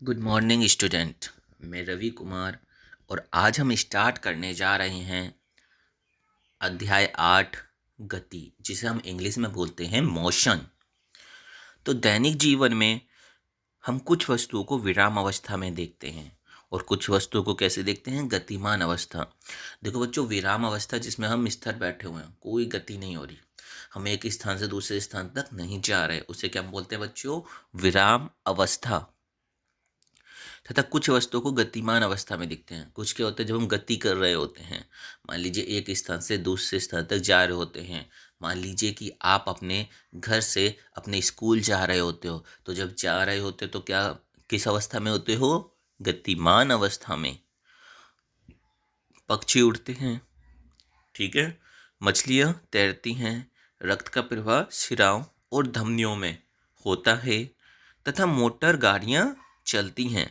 Good morning student. मैं रवि कुमार और आज हम स्टार्ट करने जा रहे हैं अध्याय 8 गति, जिसे हम इंग्लिश में बोलते हैं मोशन। तो दैनिक जीवन में हम कुछ वस्तुओं को विराम अवस्था में देखते हैं और कुछ वस्तुओं को कैसे देखते हैं, गतिमान अवस्था। देखो बच्चों, विराम अवस्था जिसमें हम स्थिर बैठे हुए हैं, कोई गति नहीं हो रही, हम एक स्थान से दूसरे स्थान तक नहीं जा रहे, उसे क्या हम बोलते हैं बच्चों, विराम अवस्था। तथा कुछ वस्तुओं को गतिमान अवस्था में दिखते हैं। कुछ क्या होता है, जब हम गति कर रहे होते हैं, मान लीजिए एक स्थान से दूसरे स्थान तक जा रहे होते हैं। मान लीजिए कि आप अपने घर से अपने स्कूल जा रहे होते हो, तो जब जा रहे होते हो तो क्या, किस अवस्था में होते हो, गतिमान अवस्था में। पक्षी उड़ते हैं, ठीक है, मछलियाँ तैरती हैं, रक्त का प्रवाह शिराओं और धमनियों में होता है तथा मोटर गाड़ियाँ चलती हैं।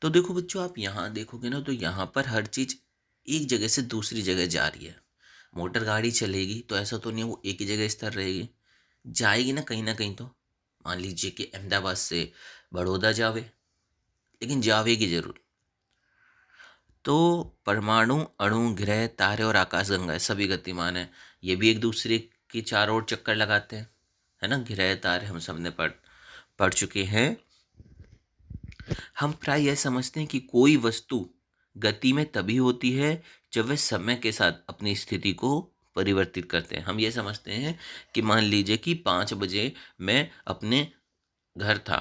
तो देखो बच्चों, आप यहाँ देखोगे ना, तो यहाँ पर हर चीज़ एक जगह से दूसरी जगह जा रही है। मोटर गाड़ी चलेगी तो ऐसा तो नहीं है वो एक ही जगह स्थिर रहेगी, जाएगी ना कहीं तो। मान लीजिए कि अहमदाबाद से बड़ौदा जावे, लेकिन जावेगी जरूर। तो परमाणु, अणु, ग्रह, तारे और आकाशगंगा सभी गतिमान है। ये भी एक दूसरे के चारों ओर चक्कर लगाते हैं, है ना। ग्रह तारे हम सब ने पढ़ चुके हैं। हम प्राय यह समझते हैं कि कोई वस्तु गति में तभी होती है जब वह समय के साथ अपनी स्थिति को परिवर्तित करते हैं। हम ये समझते हैं कि मान लीजिए कि 5 बजे मैं अपने घर था,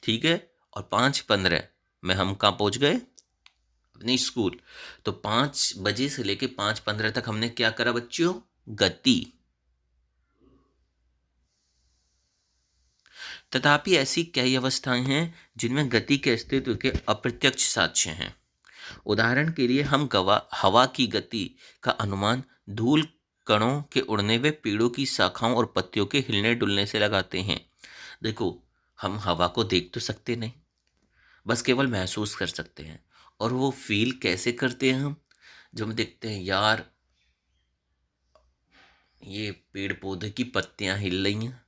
ठीक है, और 5:15 में हम कहाँ पहुँच गए, अपने स्कूल। तो 5 बजे से लेके 5:15 तक हमने क्या करा बच्चों, गति। तथापि ऐसी कई अवस्थाएं हैं जिनमें गति के अस्तित्व के अप्रत्यक्ष साक्ष्य हैं। उदाहरण के लिए हम हवा की गति का अनुमान धूल कणों के उड़ने व पेड़ों की शाखाओं और पत्तियों के हिलने डुलने से लगाते हैं। देखो, हम हवा को देख तो सकते नहीं, बस केवल महसूस कर सकते हैं। और वो फील कैसे करते हैं हम, जब हम देखते हैं यार ये पेड़ पौधे की पत्तियां हिल रही हैं,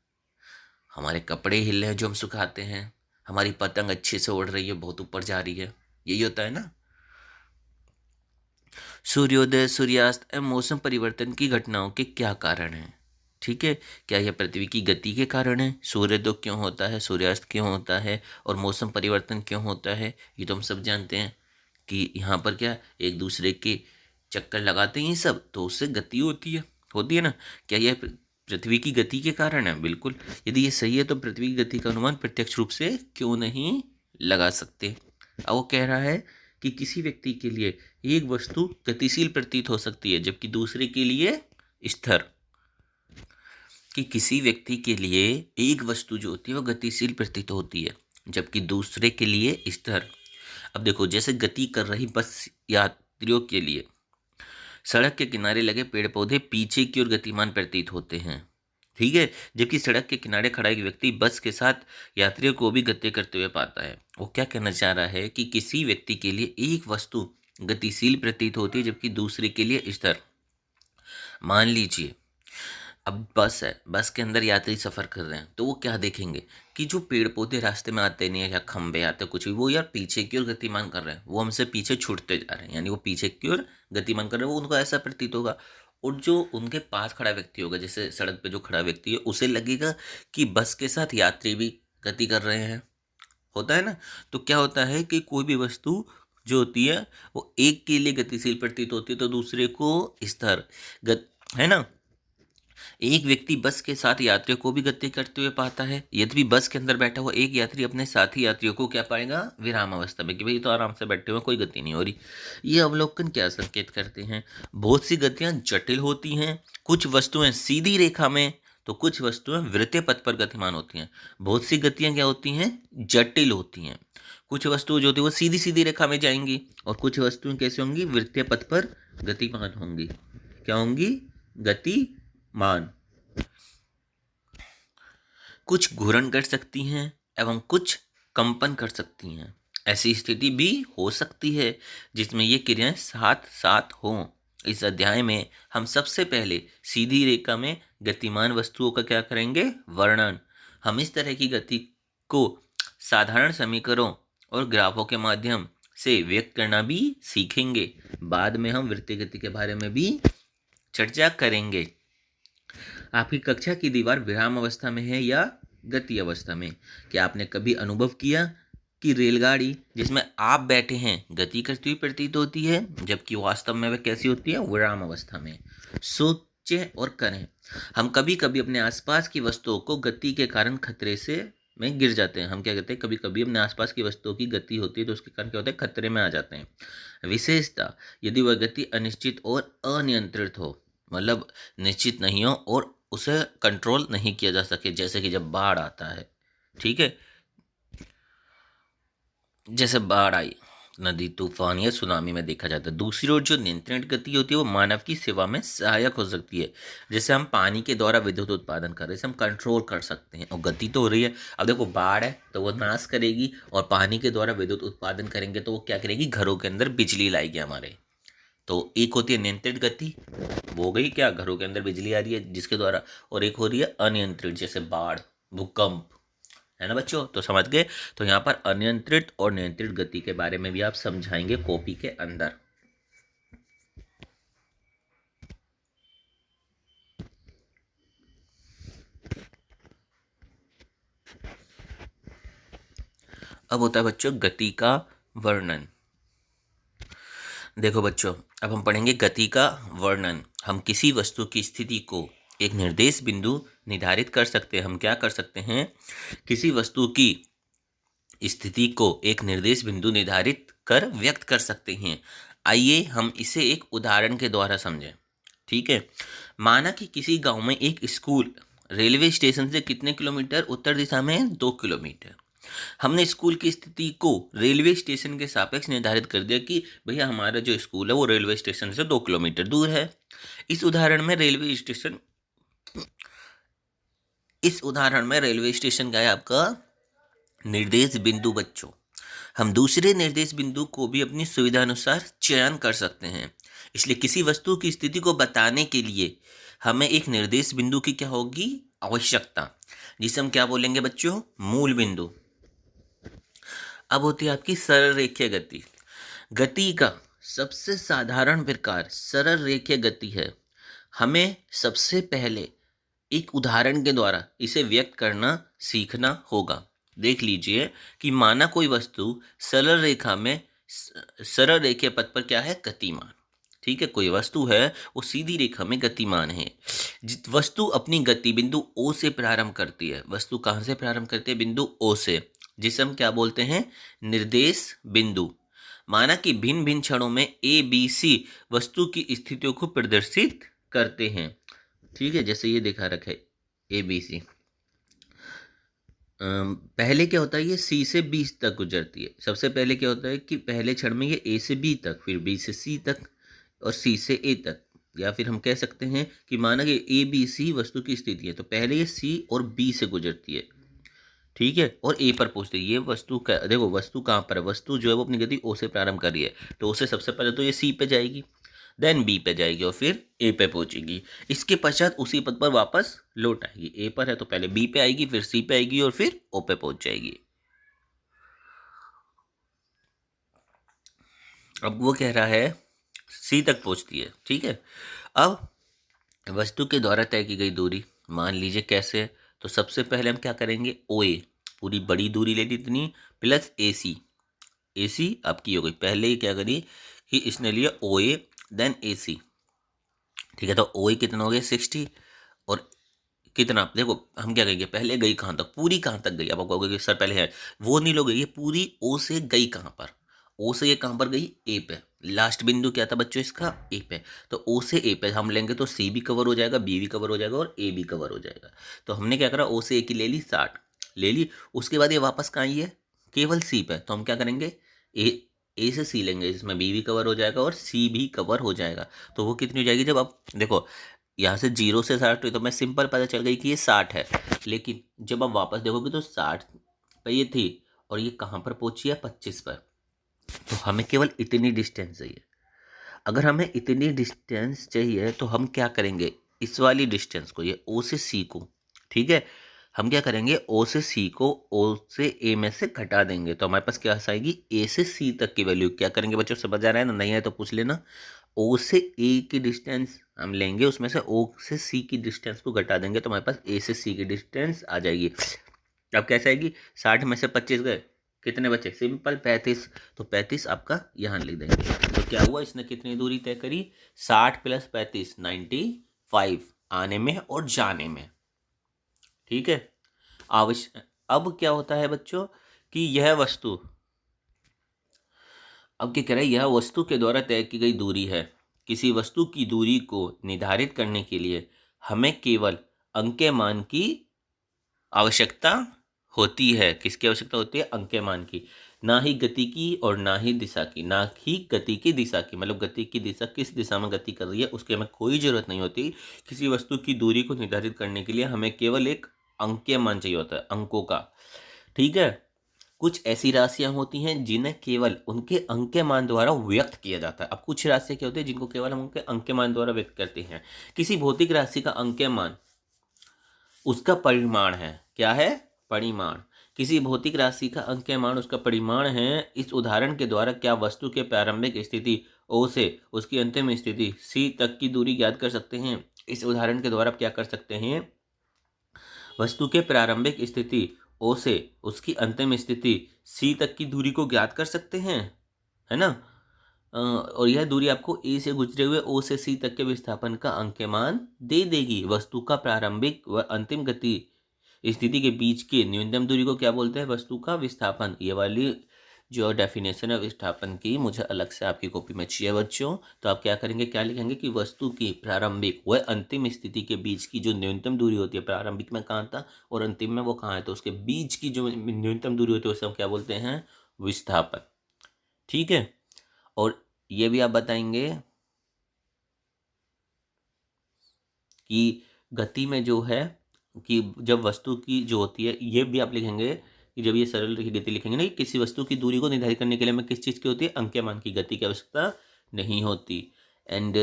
हमारे कपड़े हिल रहे हैं जो हम सुखाते हैं, हमारी पतंग अच्छे से उड़ रही है, बहुत ऊपर जा रही है, यही होता है ना। सूर्योदय, सूर्यास्त एवं मौसम परिवर्तन की घटनाओं के क्या कारण हैं, ठीक है। क्या यह पृथ्वी की गति के कारण है, सूर्योदय क्यों होता है, सूर्यास्त क्यों होता है और मौसम परिवर्तन क्यों होता है, ये तो हम सब जानते हैं कि यहाँ पर क्या एक दूसरे के चक्कर लगाते हैं सब, तो उससे गति होती है ना। क्या यह पृथ्वी की गति के कारण है, बिल्कुल। यदि ये सही है तो पृथ्वी की गति का अनुमान प्रत्यक्ष रूप से क्यों नहीं लगा सकते। अब वो कह रहा है कि किसी व्यक्ति के लिए एक वस्तु गतिशील प्रतीत हो सकती है जबकि दूसरे के लिए स्थिर। कि किसी व्यक्ति के लिए एक वस्तु जो होती है वो गतिशील प्रतीत होती है जबकि दूसरे के लिए स्थिर। अब देखो, जैसे गति कर रही बस यात्रियों के लिए सड़क के किनारे लगे पेड़ पौधे पीछे की ओर गतिमान प्रतीत होते हैं, ठीक है, जबकि सड़क के किनारे खड़ा एक व्यक्ति बस के साथ यात्रियों को भी गति करते हुए पाता है। वो क्या कहना चाह रहा है कि किसी व्यक्ति के लिए एक वस्तु गतिशील प्रतीत होती है जबकि दूसरे के लिए स्थिर। मान लीजिए अब बस है, बस के अंदर यात्री सफर कर रहे हैं, तो वो क्या देखेंगे कि जो पेड़ पौधे रास्ते में आते नहीं है या खंबे आते कुछ भी, वो यार पीछे की ओर गतिमान कर रहे हैं, वो हमसे पीछे छूटते जा रहे हैं, यानी वो पीछे की ओर गतिमान कर रहे हैं, वो उनको ऐसा प्रतीत होगा। और जो उनके पास खड़ा व्यक्ति होगा, जैसे सड़क पे जो खड़ा व्यक्ति है, उसे लगेगा कि बस के साथ यात्री भी गति कर रहे हैं, होता है ना। तो क्या होता है कि कोई भी वस्तु जो होती है वो एक के लिए गतिशील प्रतीत होती है तो दूसरे को स्थिर, है ना। एक व्यक्ति बस के साथ यात्रियों को भी गति करते हुए पाता है, यद्यपि बस के अंदर बैठा हुआ एक यात्री अपने साथी यात्रियों को क्या पाएगा, विराम अवस्था में, कि भाई तो आराम से बैठे हुए, कोई गति नहीं हो रही। ये अवलोकन क्या संकेत करते हैं, बहुत सी गतियां जटिल होती हैं, कुछ वस्तुएं सीधी रेखा में तो कुछ वस्तुएं वृत्तीय पथ पर गतिमान होती हैं। बहुत सी गतियां क्या होती हैं, जटिल होती हैं। कुछ वस्तुएं जो होती है वो सीधी सीधी रेखा में जाएंगी और कुछ वस्तुएं कैसे होंगी, वृत्तीय पथ पर गतिमान होंगी। क्या होंगी, गतिमान। कुछ घूर्णन कर सकती हैं एवं कुछ कंपन कर सकती हैं। ऐसी स्थिति भी हो सकती है जिसमें ये क्रियाएं साथ साथ हों। इस अध्याय में हम सबसे पहले सीधी रेखा में गतिमान वस्तुओं का क्या करेंगे, वर्णन। हम इस तरह की गति को साधारण समीकरणों और ग्राफों के माध्यम से व्यक्त करना भी सीखेंगे। बाद में हम वृत्तीय गति के बारे में भी चर्चा करेंगे। आपकी कक्षा की दीवार विराम अवस्था में है या गति अवस्था में? क्या आपने कभी अनुभव किया कि रेलगाड़ी जिसमें आप बैठे हैं गति करती हुई प्रतीत होती है, जबकि वास्तव में वह कैसी होती है? विराम अवस्था में। सोचें और करें। हम कभी कभी अपने आसपास की वस्तुओं को गति के कारण खतरे से में गिर जाते हैं। हम क्या कहते हैं, कभी कभी अपने आसपास की वस्तुओं की गति होती है तो उसके कारण क्या होता है? खतरे में आ जाते हैं। विशेषता, यदि वह गति अनिश्चित और अनियंत्रित हो, मतलब निश्चित नहीं हो और उसे कंट्रोल नहीं किया जा सके, जैसे कि जब बाढ़ आता है, ठीक है, जैसे बाढ़ आई, नदी तूफान या सुनामी में देखा जाता है। दूसरी ओर जो नियंत्रित गति होती है वो मानव की सेवा में सहायक हो सकती है। जैसे हम पानी के द्वारा विद्युत उत्पादन कर रहे हैं, इसे हम कंट्रोल कर सकते हैं और गति तो हो रही है। अब देखो बाढ़ है तो वो नाश करेगी, और पानी के द्वारा विद्युत उत्पादन करेंगे तो वो क्या करेगी? घरों के अंदर बिजली लाएगी हमारे। तो एक होती है नियंत्रित गति, वो हो गई क्या? घरों के अंदर बिजली आ रही है जिसके द्वारा, और एक हो रही है अनियंत्रित, जैसे बाढ़, भूकंप, है ना बच्चों? तो समझ गए? तो यहाँ पर अनियंत्रित और नियंत्रित गति के बारे में भी आप समझाएंगे कॉपी के अंदर। अब होता है बच्चों गति का वर्णन। देखो बच्चों, अब हम पढ़ेंगे गति का वर्णन। हम किसी वस्तु की स्थिति को एक निर्देश बिंदु निर्धारित कर सकते हैं। हम क्या कर सकते हैं? किसी वस्तु की स्थिति को एक निर्देश बिंदु निर्धारित कर व्यक्त कर सकते हैं। आइए हम इसे एक उदाहरण के द्वारा समझें। ठीक है, माना कि किसी गांव में एक स्कूल रेलवे स्टेशन से कितने किलोमीटर उत्तर दिशा में है? 2 किलोमीटर। हमने स्कूल की स्थिति को रेलवे स्टेशन के सापेक्ष निर्धारित कर दिया कि भैया हमारा जो स्कूल है वो रेलवे स्टेशन से 2 किलोमीटर दूर है। इस उदाहरण में रेलवे स्टेशन का है आपका निर्देश बिंदु। बच्चों, हम दूसरे निर्देश बिंदु को भी अपनी सुविधा अनुसार चयन कर सकते हैं। इसलिए किसी वस्तु की स्थिति को बताने के लिए हमें एक निर्देश बिंदु की क्या होगी? आवश्यकता, जिसे हम क्या बोलेंगे बच्चों? मूल बिंदु। अब होती है आपकी सरल रेखीय गति। गति का सबसे साधारण प्रकार सरल रेखीय गति है। हमें सबसे पहले एक उदाहरण के द्वारा इसे व्यक्त करना सीखना होगा। देख लीजिए कि माना कोई वस्तु सरल रेखा में सरल रेखीय पथ पर क्या है? गतिमान। ठीक है, कोई वस्तु है वो सीधी रेखा में गतिमान है। वस्तु अपनी गति बिंदु ओ से प्रारंभ करती है। वस्तु कहाँ से प्रारंभ करती है? बिंदु ओ से, जिसे हम क्या बोलते हैं? निर्देश बिंदु। माना कि भिन्न भिन्न क्षणों में ए बी सी वस्तु की स्थितियों को प्रदर्शित करते हैं। ठीक है, जैसे ये दिखा रखा है ए बी सी। पहले क्या होता है? ये सी से बी तक गुजरती है। सबसे पहले क्या होता है कि पहले क्षण में ये ए से बी तक, फिर बी से सी तक और सी से ए तक। या फिर हम कह सकते हैं कि माना कि ए बी सी वस्तु की स्थिति है तो पहले ये सी और बी से गुजरती है, ठीक है, और ए पर पहुंचती है। ये वस्तु का देखो, वस्तु कहाँ पर है? वस्तु जो है वो अपनी गति ओ से प्रारंभ कर रही है, तो उससे सबसे पहले तो ये सी पे जाएगी, देन बी पे जाएगी और फिर ए पे पहुंचेगी। इसके पश्चात उसी पथ पर वापस लौट आएगी। ए पर है तो पहले बी पे आएगी, फिर सी पे आएगी और फिर ओ पे पहुंच जाएगी। अब वो कह रहा है सी तक पहुंचती है। ठीक है, अब वस्तु के द्वारा तय की गई दूरी मान लीजिए कैसे? तो सबसे पहले हम क्या करेंगे? ओ ए, पूरी बड़ी दूरी ले ली इतनी, प्लस ए सी। ए सी आपकी हो गई। पहले ही क्या करी कि इसने लिया ओ ए देन ए सी। ठीक है, तो ओ ए कितना हो गया? 60। और कितना देखो, हम क्या कहेंगे? पहले गई कहाँ तक? पूरी कहाँ तक गई? अब आप कहोगे कि सर पहले है, वो नहीं लोगे, ये पूरी ओ से गई कहाँ पर? ओ से ये कहाँ पर गई? ए पे। लास्ट बिंदु क्या था बच्चों इसका? ए पे। तो ओ से ए पे हम लेंगे तो सी भी कवर हो जाएगा, बी भी कवर हो जाएगा और ए भी कवर हो जाएगा। तो हमने क्या करा? ओ से ए की ले ली 60 ले ली। उसके बाद ये वापस कहाँ आई है? केवल सी पे। तो हम क्या करेंगे? ए से सी लेंगे, इसमें बी भी कवर हो जाएगा और सी भी कवर हो जाएगा। तो वो कितनी हो जाएगी? जब आप देखो यहाँ से 0 से 60 हुई तो मैं सिंपल पता चल गई कि ये 60 है। लेकिन जब आप वापस देखोगे तो 60 पे ये थी और ये कहाँ पर पहुंची है? 25 पर। तो हमें केवल इतनी डिस्टेंस चाहिए। अगर हमें इतनी डिस्टेंस चाहिए तो हम क्या करेंगे? इस वाली डिस्टेंस को, ये ओ से सी को, ठीक है, हम क्या करेंगे, ओ से सी को ओ से ए में से घटा देंगे, तो हमारे पास क्या आएगी, ए से सी तक की वैल्यू। क्या करेंगे बच्चों, समझ आ रहा है ना, नहीं है तो पूछ लेना। ओ से ए की डिस्टेंस हम लेंगे, उसमें से ओ से सी की डिस्टेंस को घटा देंगे, तो हमारे पास ए से सी की डिस्टेंस आ जाएगी। अब कैसे आएगी, 60 में से 25 गए, कितने बचे, सिंपल 35, तो 35 आपका यहाँ लिख देंगे। तो क्या हुआ, इसने कितनी दूरी तय करी, 60 + 35 95 आने में और जाने में। ठीक है, आवश्यक। अब क्या होता है बच्चों कि यह वस्तु, अब क्या कह रहा है, यह वस्तु के द्वारा तय की गई दूरी है। किसी वस्तु की दूरी को निर्धारित करने के लिए हमें केवल अंके मान की आवश्यकता होती है। किसकी आवश्यकता होती है, अंके मान की, ना ही गति की और ना ही दिशा की, ना ही गति की दिशा की, मतलब गति की दिशा किस दिशा में गति कर रही है उसकी हमें कोई जरूरत नहीं होती। किसी वस्तु की दूरी को निर्धारित करने के लिए हमें केवल एक अंकीय मान चाहिए होता है, अंकों का। ठीक है, कुछ ऐसी राशियां होती हैं जिन्हें केवल उनके अंकीय मान द्वारा व्यक्त किया जाता है। अब कुछ राशियां क्या होती है जिनको केवल हम उनके अंकीय मान द्वारा व्यक्त करते हैं। किसी भौतिक राशि का अंकीय मान उसका परिमाण है, क्या है, परिमाण। किसी भौतिक राशि का अंकीय मान उसका परिमाण है। इस उदाहरण के द्वारा क्या वस्तु के प्रारंभिक स्थिति ओ से उसकी अंतिम स्थिति सी तक की दूरी ज्ञात कर सकते हैं। इस उदाहरण के द्वारा क्या कर सकते हैं, वस्तु के प्रारंभिक स्थिति ओ से उसकी अंतिम स्थिति सी तक की दूरी को ज्ञात कर सकते हैं, है ना। और यह दूरी आपको ए से गुजरे हुए ओ से सी तक के विस्थापन का अंकीय मान दे देगी। वस्तु का प्रारंभिक व अंतिम गति स्थिति के बीच की न्यूनतम दूरी को क्या बोलते हैं, वस्तु का विस्थापन। ये वाली जो डेफिनेशन है विस्थापन की मुझे अलग से आपकी कॉपी में चाहिए बच्चों। तो आप क्या करेंगे, क्या लिखेंगे कि वस्तु की प्रारंभिक व अंतिम स्थिति के बीच की जो न्यूनतम दूरी होती है, प्रारंभिक में कहाँ था और अंतिम में वो कहाँ है, तो उसके बीच की जो न्यूनतम दूरी होती है उसे हम क्या बोलते हैं, विस्थापन। ठीक है, और ये भी आप बताएंगे कि गति में जो है कि जब वस्तु की जो होती है, ये भी आप लिखेंगे कि जब ये सरल रेखी गति लिखेंगे ना, किसी वस्तु की दूरी को निर्धारित करने के लिए हमें किस चीज़ की होती है, अंकीय मान की गति की आवश्यकता नहीं होती। एंड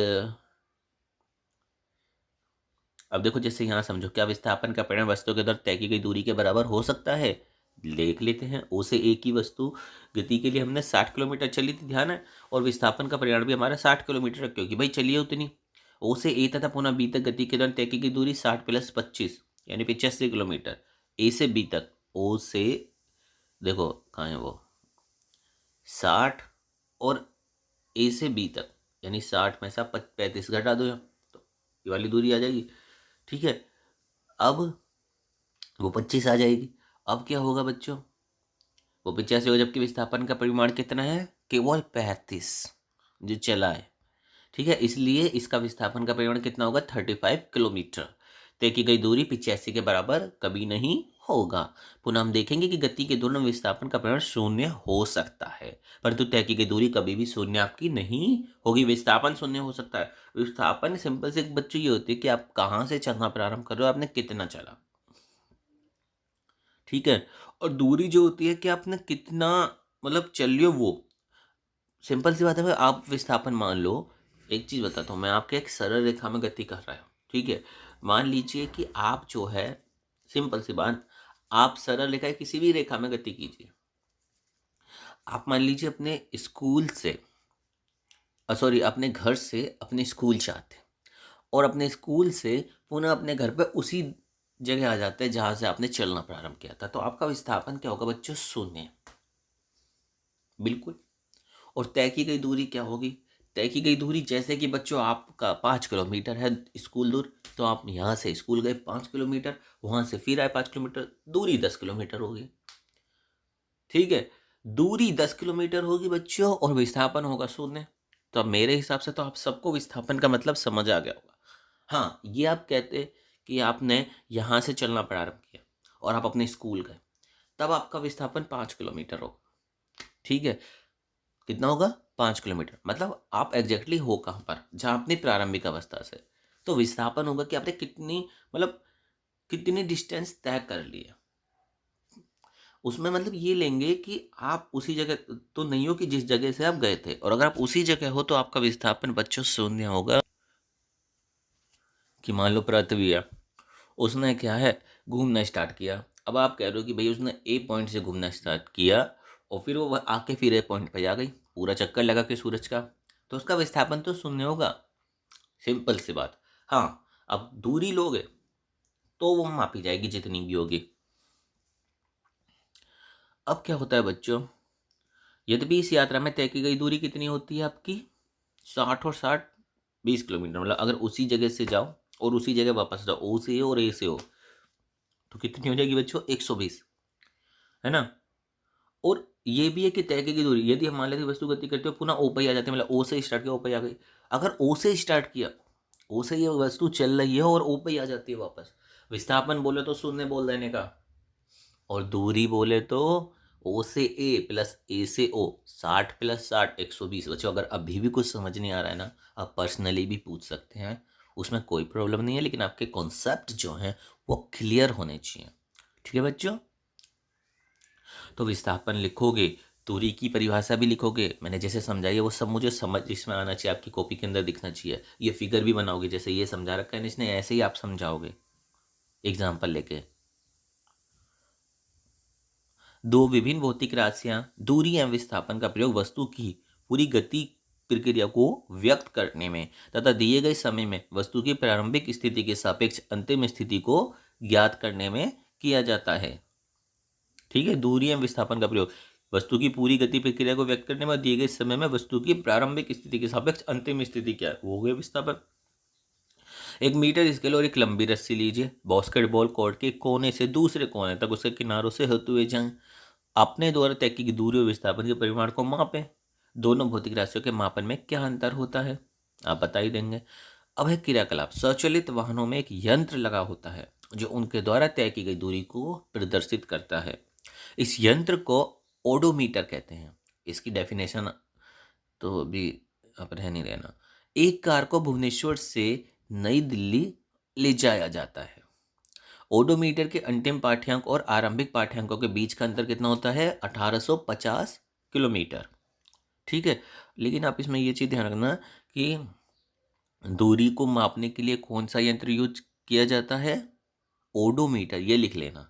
अब देखो, जैसे यहाँ समझो, क्या विस्थापन का परिमाण वस्तु के द्वारा तय की गई दूरी के बराबर हो सकता है। देख लेते हैं, ओ से ए की वस्तु गति के लिए हमने 60 किलोमीटर चली थी, ध्यान है, और विस्थापन का परिमाण भी हमारा 60 किलोमीटर है, क्योंकि भाई चलिए उतनी। ओ से ए तथा पुनः बी तक गति के दौरान तय की गई दूरी 60 + 25 यानी 85 किलोमीटर। ए से बी तक, ओ से, देखो कहाँ है वो, 60, और ए से बी तक यानी 60 में से आप 35 घटा दो, तो ये वाली दूरी आ जाएगी। ठीक है, अब वो 25 आ जाएगी। अब क्या होगा बच्चों, वो 85 हो, जबकि विस्थापन का परिमाण कितना है, केवल 35 जो चला है। ठीक है, इसलिए इसका विस्थापन का परिमाण कितना होगा, 35 किलोमीटर। तय की गई दूरी 85 के बराबर कभी नहीं होगा। पुनः हम देखेंगे कि गति के दौरान विस्थापन का परिमाण 0 हो सकता है, परंतु तय की गई दूरी कभी भी 0 आपकी नहीं होगी। विस्थापन 0 हो सकता है। विस्थापन सिंपल से एक बच्चों ये होती है कि आप कहाँ से चलना प्रारंभ कर रहे हो, आपने कितना चला। ठीक है, और दूरी जो होती है कि आपने कितना मतलब चल लियो, वो सिंपल सी बात है। आप विस्थापन मान लो, एक चीज बताता हूँ मैं, आपके एक सरल रेखा में गति कर रहा हूँ। ठीक है, मान लीजिए कि आप जो है, सिंपल सी बात, आप सरल रेखा किसी भी रेखा में गति कीजिए। आप मान लीजिए अपने स्कूल से, सॉरी, अपने घर से अपने स्कूल जाते हैं, और अपने स्कूल से पुनः अपने घर पे उसी जगह आ जाते हैं जहां से आपने चलना प्रारंभ किया था, तो आपका विस्थापन क्या होगा बच्चों, 0। बिल्कुल। और तय की गई दूरी क्या होगी, तय की गई दूरी जैसे कि बच्चों आपका 5 किलोमीटर है स्कूल दूर, तो आप यहाँ से स्कूल गए 5 किलोमीटर, वहां से फिर आए 5 किलोमीटर, दूरी 10 किलोमीटर होगी। ठीक है, दूरी 10 किलोमीटर होगी बच्चों और विस्थापन होगा 0। तो अब मेरे हिसाब से तो आप सबको विस्थापन का मतलब समझ आ गया होगा। हाँ, ये आप कहते कि आपने यहाँ से चलना प्रारंभ किया और आप अपने स्कूल गए, तब आपका विस्थापन 5 किलोमीटर होगा। ठीक है, कितना होगा, 5 किलोमीटर, मतलब आप एग्जैक्टली हो कहाँ पर, जहाँ अपनी प्रारंभिक अवस्था से। तो विस्थापन होगा कि आपने कितनी, मतलब कितनी डिस्टेंस तय कर लिया। उसमें मतलब ये लेंगे कि आप उसी जगह तो नहीं हो कि जिस जगह से आप गए थे, और अगर आप उसी जगह हो तो आपका विस्थापन बच्चों 0 होगा। कि मान लो पृथ्वी है, उसने क्या है, घूमना स्टार्ट किया। अब आप कह रहे हो कि भाई उसने ए पॉइंट से घूमना स्टार्ट किया और फिर वो आके फिर ए पॉइंट पे आ गई, पूरा चक्कर लगा के सूरज का, तो उसका विस्थापन तो शून्य होगा। सिंपल सी बात। हाँ, अब दूरी लोगे तो वो मापी जाएगी जितनी भी होगी। अब क्या होता है बच्चों, यद्यपि इस यात्रा में तय की गई दूरी कितनी होती है आपकी, 60 और 60, 20 किलोमीटर। मतलब अगर उसी जगह से जाओ और उसी जगह वापस जाओ, ओ से और ए से हो, तो कितनी हो जाएगी बच्चों, 120, है ना। और ये भी है कि तय की दूरी, यदि हम मान लेते वस्तु गति करते हो पुनः ओ पे ही आ जाते हैं, मतलब ओ से स्टार्ट किया ओ पे आ गई। अगर ओ से स्टार्ट किया, ओ से ये वस्तु चल रही है और ओ पे ही आ जाती है वापस, विस्थापन बोले तो शून्य बोल देने का, और दूरी बोले तो ओ से ए प्लस ए से ओ, 60 + 60 120। बच्चों अगर अभी भी कुछ समझ नहीं आ रहा है ना, आप पर्सनली भी पूछ सकते हैं, उसमें कोई प्रॉब्लम नहीं है, लेकिन आपके कॉन्सेप्ट जो हैं वो क्लियर होने चाहिए। ठीक है बच्चों, तो विस्थापन लिखोगे, दूरी की परिभाषा भी लिखोगे, मैंने जैसे समझाई है वो सब मुझे समझ इसमें आना चाहिए, आपकी कॉपी के अंदर दिखना चाहिए। ये फिगर भी बनाओगे जैसे ये समझा रखा है ना इसने, ऐसे ही आप समझाओगे एग्जाम्पल लेके। दो विभिन्न भौतिक राशियां दूरी एवं विस्थापन का प्रयोग वस्तु की पूरी गति प्रक्रिया को व्यक्त करने में तथा दिए गए समय में वस्तु की प्रारंभिक स्थिति के सापेक्ष अंतिम स्थिति को ज्ञात करने में किया जाता है। ठीक है, दूरी एवं विस्थापन का प्रयोग वस्तु की पूरी गति प्रक्रिया को व्यक्त करने में दिए गए समय में वस्तु की प्रारंभिक स्थिति के सापेक्ष अंतिम स्थिति क्या है, वो हो गया विस्थापन। एक मीटर स्केल और एक लंबी रस्सी लीजिए, बास्केटबॉल कोर्ट के कोने से दूसरे कोने तक उसके किनारों से होते हुए जाएं। अपने द्वारा तय की दूरी और विस्थापन के परिमाण को मापें। दोनों भौतिक राशियों के मापन में क्या अंतर होता है, आप बता ही देंगे। अब है क्रियाकलाप। स्वचालित वाहनों में एक यंत्र लगा होता है जो उनके द्वारा तय की गई दूरी को प्रदर्शित करता है। इस यंत्र को ओडोमीटर कहते हैं। इसकी डेफिनेशन तो अभी आप रह नहीं रहना। एक कार को भुवनेश्वर से नई दिल्ली ले जाया जाता है। ओडोमीटर के अंतिम पाठ्यांक और आरंभिक पाठ्यांकों के बीच का अंतर कितना होता है, 1850 किलोमीटर। ठीक है, लेकिन आप इसमें ये चीज़ ध्यान रखना कि दूरी को मापने के लिए कौन सा यंत्र यूज किया जाता है, ओडोमीटर, ये लिख लेना।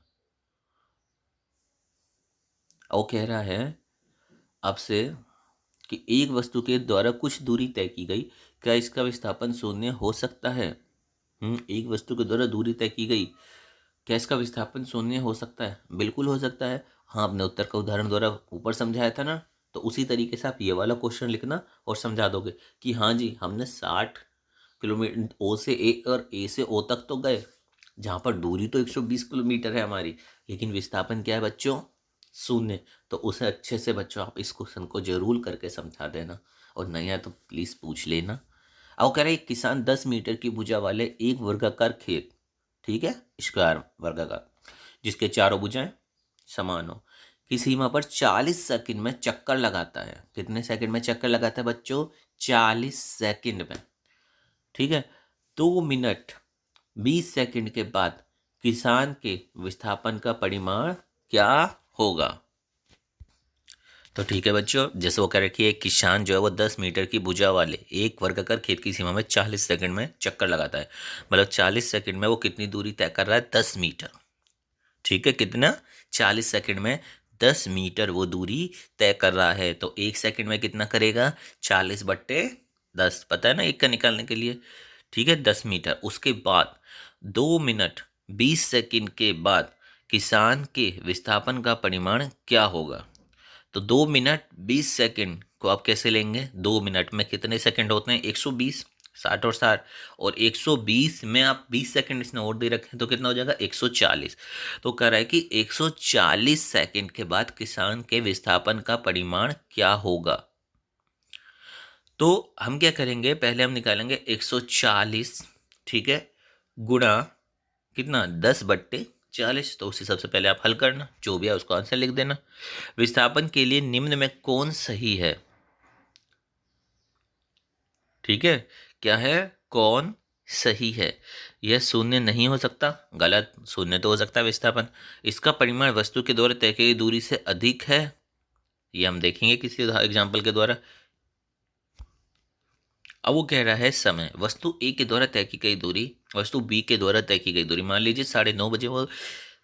और कह रहा है आपसे कि एक वस्तु के द्वारा कुछ दूरी तय की गई, क्या इसका विस्थापन शून्य हो सकता है। एक वस्तु के द्वारा दूरी तय की गई, क्या इसका विस्थापन शून्य हो सकता है, बिल्कुल हो सकता है। हाँ, आपने उत्तर का उदाहरण द्वारा ऊपर समझाया था ना, तो उसी तरीके से आप ये वाला क्वेश्चन लिखना और समझा दोगे कि हाँ जी हमने 60 किलोमीटर ओ से ए और ए से ओ तक तो गए, जहाँ पर दूरी तो 120 किलोमीटर है हमारी, लेकिन विस्थापन क्या है बच्चों, शून्य। तो उसे अच्छे से बच्चों आप इस क्वेश्चन को जरूर करके समझा देना, और नहीं है तो प्लीज़ पूछ लेना। अब कह रहे हैं किसान 10 मीटर की भुजा वाले एक वर्गाकार खेत, ठीक है, स्क्वायर वर्गाकार, जिसके चारों भुजाएं समान हो, की सीमा पर 40 सेकंड में चक्कर लगाता है। कितने सेकंड में चक्कर लगाता है बच्चों, 40 सेकंड में। ठीक है, 2 मिनट 20 सेकंड के बाद किसान के विस्थापन का परिमाण क्या होगा। तो ठीक है बच्चों, जैसे वो कह रखी है किसान जो है वो 10 मीटर की भुजा वाले एक वर्गाकार खेत की सीमा में 40 सेकंड में चक्कर लगाता है। मतलब 40 सेकंड में वो कितनी दूरी तय कर रहा है, 10 मीटर। ठीक है, कितना, 40 सेकंड में 10 मीटर वो दूरी तय कर रहा है। तो एक सेकंड में कितना करेगा, 40/10, पता है ना एक का निकालने के लिए। ठीक है, 10 मीटर। उसके बाद 2 मिनट 20 सेकंड के बाद किसान के विस्थापन का परिमाण क्या होगा। तो 2 मिनट 20 सेकंड को आप कैसे लेंगे, 2 मिनट में कितने सेकंड होते हैं, 120, 60 और 60, और 120 में आप 20 सेकंड इसने और दे रखे हैं तो कितना हो जाएगा, 140। तो कह रहा है कि 140 सेकंड के बाद किसान के विस्थापन का परिमाण क्या होगा। तो हम क्या करेंगे, पहले हम निकालेंगे 140, ठीक है, गुणा कितना, 10/40। तो उसी सबसे पहले आप हल करना, जो भी है उसको आंसर लिख देना। विस्थापन के लिए निम्न में कौन सही है, ठीक है, क्या है, कौन सही है। यह शून्य नहीं हो सकता, गलत, शून्य तो हो सकता है विस्थापन। इसका परिमाण वस्तु के द्वारा तय की गई दूरी से अधिक है, ये हम देखेंगे किसी एग्जाम्पल के द्वारा। अब वो कह रहा है समय, वस्तु ए के द्वारा तय की गई दूरी वस्तु बी के द्वारा तय की गई दूरी, मान लीजिए 9:30 बजे वो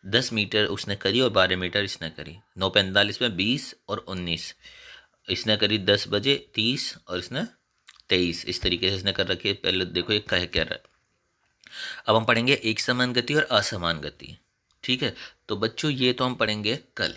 10 मीटर उसने करी और 12 मीटर इसने करी, 9:45 में 20 और 19, इसने करी 10 बजे 30 और इसने 23, इस तरीके से इसने कर रखी है। पहले देखो ये कह क्या रहा है। अब हम पढ़ेंगे एक समान गति और असमान गति। ठीक है, तो बच्चों ये तो हम पढ़ेंगे कल।